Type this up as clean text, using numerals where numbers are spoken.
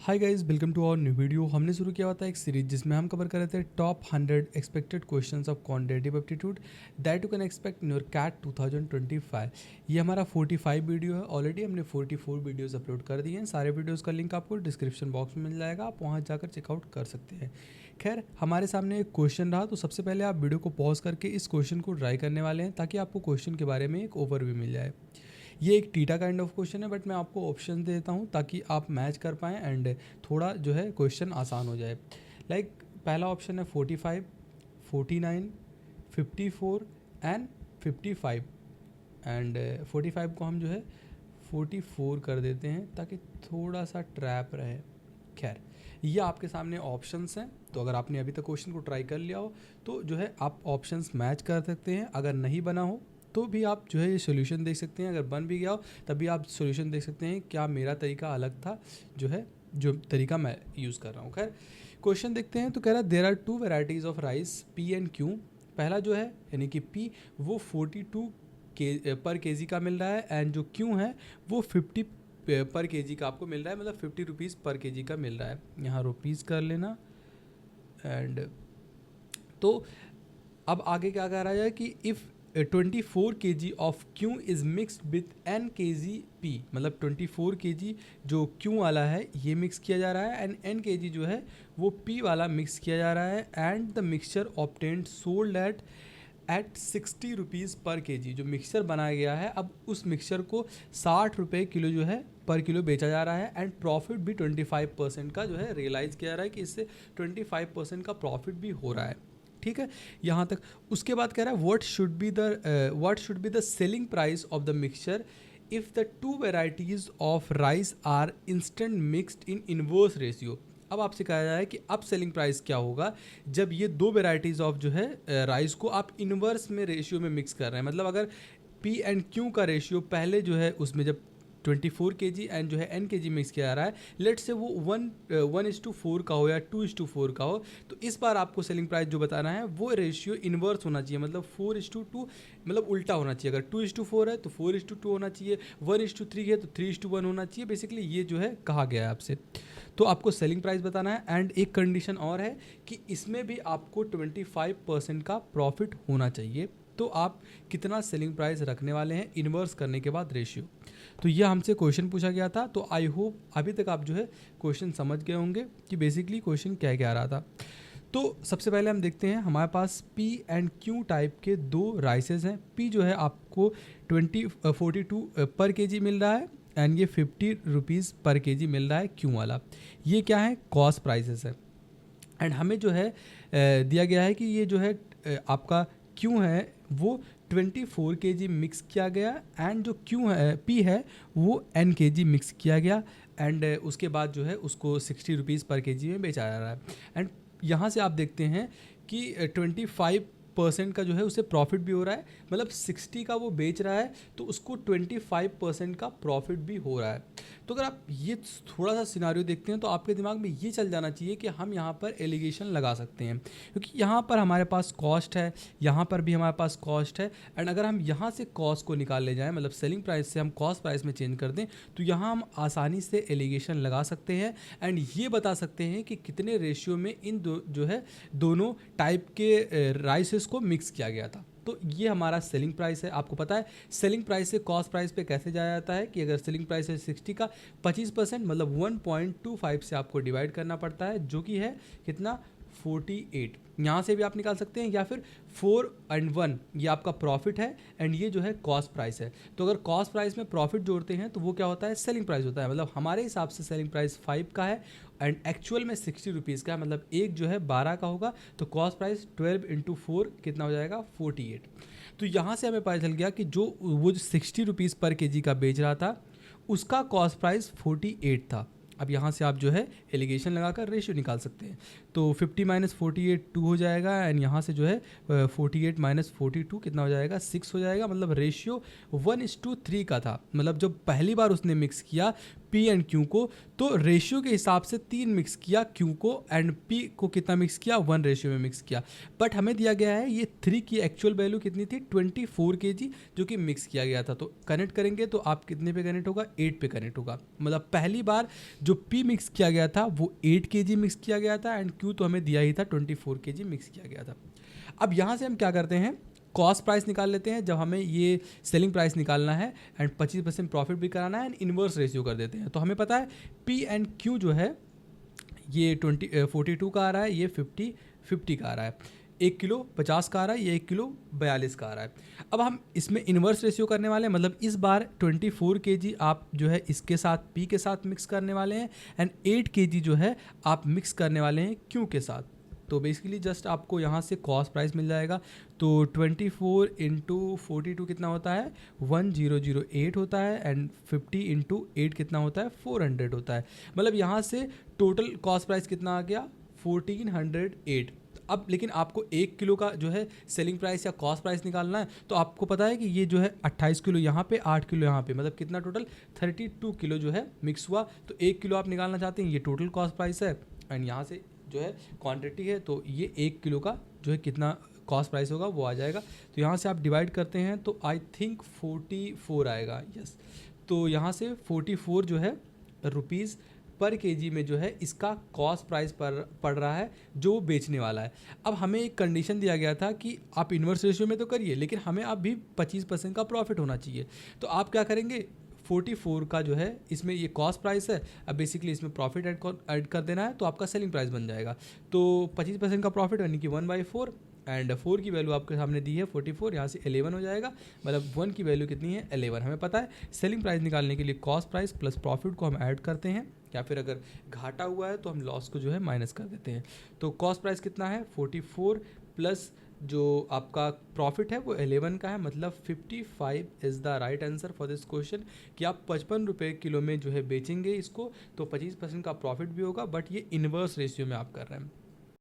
Hi guys, welcome to our new video. हमने शुरू किया हुआ था एक सीरीज जिसमें हम कवर कर रहे थे top 100 expected questions of quantitative aptitude that you can expect in your CAT 2025। ये हमारा 45 वीडियो है। ऑलरेडी हमने 44 वीडियोस अपलोड कर दिए हैं। सारे वीडियोस का लिंक आपको डिस्क्रिप्शन बॉक्स में मिल जाएगा, आप वहाँ जाकर चेकआउट कर सकते हैं। खैर, हमारे सामने एक क्वेश्चन रहा, तो सबसे पहले आप वीडियो को पॉज करके इस क्वेश्चन को ट्राई करने वाले हैं ताकि आपको क्वेश्चन के बारे में एक ओवरव्यू मिल जाए। ये एक टीटा काइंड ऑफ क्वेश्चन है, बट मैं आपको ऑप्शन दे देता हूँ ताकि आप मैच कर पाएँ एंड थोड़ा जो है क्वेश्चन आसान हो जाए। लाइक पहला ऑप्शन है 45, 49, 54 एंड 55 एंड 45 को हम जो है 44 कर देते हैं ताकि थोड़ा सा ट्रैप रहे। खैर, ये आपके सामने ऑप्शंस हैं, तो अगर आपने अभी तक क्वेश्चन को ट्राई कर लिया हो तो जो है आप ऑप्शंस मैच कर सकते हैं। अगर नहीं बना हो तो भी आप जो है ये सोल्यूशन देख सकते हैं। अगर बन भी गया हो तभी आप सोल्यूशन देख सकते हैं। क्या मेरा तरीका अलग था जो तरीका मैं यूज़ कर रहा हूँ। खैर, क्वेश्चन देखते हैं। तो कह रहा है there are two varieties of rice P and Q. पहला जो है यानी कि पी वो 42 पर केजी का मिल रहा है एंड जो क्यू है वो 50 पर केजी का आपको मिल रहा है, मतलब 50 रुपीज़ पर केजी का मिल रहा है। यहाँ रुपीज़ कर लेना एंड तो अब आगे क्या कह रहा है कि if 24 kg of Q is mixed with n kg p, मतलब 24 kg जो क्यू वाला है ये मिक्स किया जा रहा है एंड n kg जो है वो p वाला मिक्स किया जा रहा है and the mixture obtained sold at 60 rupees पर केजी। जो मिक्सचर बनाया गया है अब उस मिक्सचर को 60 रुपये किलो जो है पर किलो बेचा जा रहा है एंड प्रॉफिट भी 25% का जो है रियलाइज़ किया जा रहा है कि इससे 25% का प्रॉफिट भी हो रहा है। ठीक है, यहाँ तक। उसके बाद कह रहा है what should be the selling price of the mixture if the two varieties of rice are instant mixed in inverse ratio. अब आपसे कहा जाए कि अब सेलिंग प्राइस क्या होगा जब ये दो वेराइटीज़ ऑफ जो है राइस को आप इनवर्स में रेशियो में मिक्स कर रहे हैं। मतलब अगर पी एंड क्यू का रेशियो पहले जो है उसमें जब 24 kg एंड जो है n kg मिक्स किया जा रहा है, लेट से वो 1:4 का हो या 2:4 का हो, तो इस बार आपको सेलिंग प्राइस जो बताना है वो रेशियो इन्वर्स होना चाहिए, मतलब 4:2, मतलब उल्टा होना चाहिए। अगर 2:4 है तो 4:2 होना चाहिए, 1:3 है तो 3:1 होना चाहिए। बेसिकली ये जो है कहा गया है आपसे। तो आपको सेलिंग प्राइस बताना है एंड एक कंडीशन और है कि इसमें भी आपको 25% का प्रॉफिट होना चाहिए। तो आप कितना सेलिंग प्राइस रखने वाले हैं इन्वर्स करने के बाद रेशियो। तो ये हमसे क्वेश्चन पूछा गया था। तो आई होप अभी तक आप जो है क्वेश्चन समझ गए होंगे कि बेसिकली क्वेश्चन क्या क्या आ रहा था। तो सबसे पहले हम देखते हैं, हमारे पास पी एंड क्यू टाइप के दो राइसेस हैं। पी जो है आपको 42 पर केजी मिल रहा है एंड ये 50 रुपीज़ पर केजी मिल रहा है क्यू वाला। ये क्या है, कॉस्ट प्राइसेस है एंड हमें जो है दिया गया है कि ये जो है आपका क्यू है वो 24 kg मिक्स किया गया एंड जो क्यू है पी है वो n kg मिक्स किया गया एंड उसके बाद जो है उसको 60 रुपीज़ पर केजी में बेचा जा रहा है। एंड यहाँ से आप देखते हैं कि 25% का जो है उसे प्रॉफिट भी हो रहा है, मतलब 60 का वो बेच रहा है तो उसको 25% का प्रॉफिट भी हो रहा है। तो अगर आप ये थोड़ा सा सिनारियो देखते हैं तो आपके दिमाग में ये चल जाना चाहिए कि हम यहाँ पर एलिगेशन लगा सकते हैं, क्योंकि यहाँ पर हमारे पास कॉस्ट है, यहाँ पर भी हमारे पास कॉस्ट है एंड अगर हम यहाँ से कॉस्ट को निकाल ले जाएं, मतलब सेलिंग प्राइस से हम कॉस्ट प्राइस में चेंज कर दें, तो यहाँ हम आसानी से एलिगेशन लगा सकते हैं एंड ये बता सकते हैं कि कितने रेशियो में इन जो है दोनों टाइप के राइसेस को मिक्स किया गया था। तो ये हमारा सेलिंग प्राइस है। आपको पता है सेलिंग प्राइस से कॉस्ट प्राइस पे कैसे जाया जाता है कि अगर सेलिंग प्राइस है 60 का 25% मतलब 1.25 से आपको डिवाइड करना पड़ता है, जो कि है कितना 48। यहाँ से भी आप निकाल सकते हैं या फिर 4 और 1 ये आपका प्रॉफिट है एंड ये जो है कॉस्ट प्राइस है। तो अगर कॉस्ट प्राइस में प्रॉफिट जोड़ते हैं तो वो क्या होता है, सेलिंग प्राइस होता है। मतलब हमारे हिसाब से सेलिंग प्राइस 5 का है एंड एक्चुअल में 60 रुपीज़ का है, मतलब एक जो है 12 का होगा, तो कॉस्ट प्राइस 12 × 4 कितना हो जाएगा 48। तो यहाँ से हमें पता चल गया कि जो 60 रुपीज़ पर केजी का बेच रहा था उसका कॉस्ट प्राइस 48 था। अब यहाँ से आप जो है एलिगेशन लगाकर रेशियो निकाल सकते हैं। तो 50 - 48 2 हो जाएगा एंड यहाँ से जो है 48 - 42 कितना हो जाएगा 6 हो जाएगा। मतलब रेशियो 1:3 का था। मतलब जब पहली बार उसने मिक्स किया पी एंड क्यू को, तो रेशियो के हिसाब से 3 मिक्स किया, क्यू को एंड पी को कितना मिक्स किया, 1 रेशियो में मिक्स किया। बट हमें दिया गया है ये 3 की एक्चुअल वैल्यू कितनी थी, 24 kg, जो कि मिक्स किया गया था। तो कनेक्ट करेंगे तो आप कितने पे कनेक्ट होगा, 8 पे कनेक्ट होगा। मतलब पहली बार जो पी मिक्स किया गया था वो 8 kg मिक्स किया गया था एंड क्यू तो हमें दिया ही था 24 kg मिक्स किया गया था। अब यहाँ से हम क्या करते हैं, कॉस्ट प्राइस निकाल लेते हैं जब हमें ये सेलिंग प्राइस निकालना है एंड 25% प्रॉफिट भी कराना है एंड इन्वर्स रेशियो कर देते हैं। तो हमें पता है पी एंड क्यू जो है ये 42 का आ रहा है, ये 50 का आ रहा है, 1 किलो 50 का आ रहा है, ये 1 किलो 42 का आ रहा है। अब हम इसमें इन्वर्स रेशियो करने वाले हैं, मतलब इस बार 24 kg आप जो है इसके साथ पी के साथ मिक्स करने वाले हैं एंड 8 kg जो है आप मिक्स करने वाले हैं क्यू के साथ। तो बेसिकली जस्ट आपको यहाँ से कॉस्ट प्राइस मिल जाएगा। तो 24 इंटू 42 कितना होता है, 1008 होता है एंड 50 इंटू 8 कितना होता है, 400 होता है। मतलब यहाँ से टोटल कॉस्ट प्राइस कितना आ गया, 1408। अब लेकिन आपको 1 किलो का जो है सेलिंग प्राइस या कॉस्ट प्राइस निकालना है, तो आपको पता है कि ये जो है 28 किलो यहाँ पे, 8 किलो यहाँ पे, मतलब कितना टोटल 32 किलो जो है मिक्स हुआ। तो 1 किलो आप निकालना चाहते हैं, ये टोटल कॉस्ट प्राइस है एंड यहाँ से जो है क्वांटिटी है, तो ये 1 किलो का जो है कितना कॉस्ट प्राइस होगा वो आ जाएगा। तो यहाँ से आप डिवाइड करते हैं तो आई थिंक 44 आएगा, यस। तो यहाँ से 44 जो है रुपीज़ पर केजी में जो है इसका कॉस्ट प्राइस पर पड़ रहा है जो बेचने वाला है। अब हमें एक कंडीशन दिया गया था कि आप इन्वर्स रेशियो में तो करिए, लेकिन हमें अब भी 25% का प्रॉफिट होना चाहिए। तो आप क्या करेंगे, 44 का जो है इसमें ये कॉस्ट प्राइस है, अब बेसिकली इसमें प्रॉफिट ऐड कर देना है तो आपका सेलिंग प्राइस बन जाएगा। तो 25% का प्रॉफिट यानी कि 1/4 एंड 4 की वैल्यू आपके सामने दी है 44, यहाँ से 11 हो जाएगा। मतलब 1 की वैल्यू कितनी है, 11। हमें पता है सेलिंग प्राइस निकालने के लिए कॉस्ट प्राइस प्लस प्रॉफिट को हम ऐड करते हैं, या फिर अगर घाटा हुआ है तो हम लॉस को जो है माइनस कर देते हैं। तो कॉस्ट प्राइस कितना है 44 प्लस जो आपका प्रॉफिट है वो 11 का है, मतलब 55 is the right answer for this question. कि आप 55 रुपये किलो में जो है बेचेंगे इसको, तो 25% का प्रॉफिट भी होगा, बट ये इन्वर्स रेशियो में आप कर रहे हैं।